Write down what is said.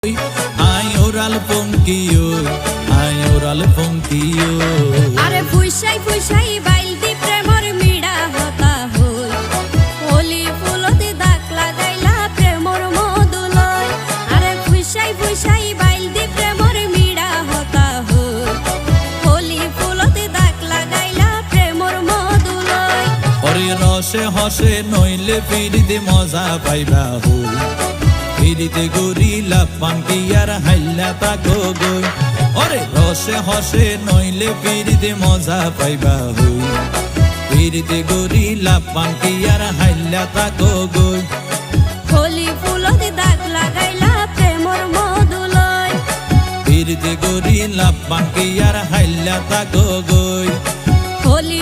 Ay oral ponkiyo, ay oral ponkiyo. আরে ফুইসাই ফুইসাই বাইলদি প্রেমর মিড়া হতা হই হোলি ফুলতে দাগ লাগাইলা প্রেমর মধুলয় আরে ফুইসাই ফুইসাই বাইলদি প্রেমর মিড়া হতা হই হোলি ফুলতে দাগ লাগাইলা প্রেমর মধুলয় ওরে রসে হসে নইলে ফিরিতে মজা পাইবা হই ফিরিতে গরিলা পানকি আর হাইলা তাকো গই ওরে রসে হসে নইলে ফিরিতে মজা পাইবা হই ফিরিতে গরিলা পানকি আর হাইলা তাকো গই হোলি ফুলতে দাগ লাগাইলা প্রেমর মধুলয় ফিরিতে গরিলা পানকি আর হাইলা তাকো গই হোলি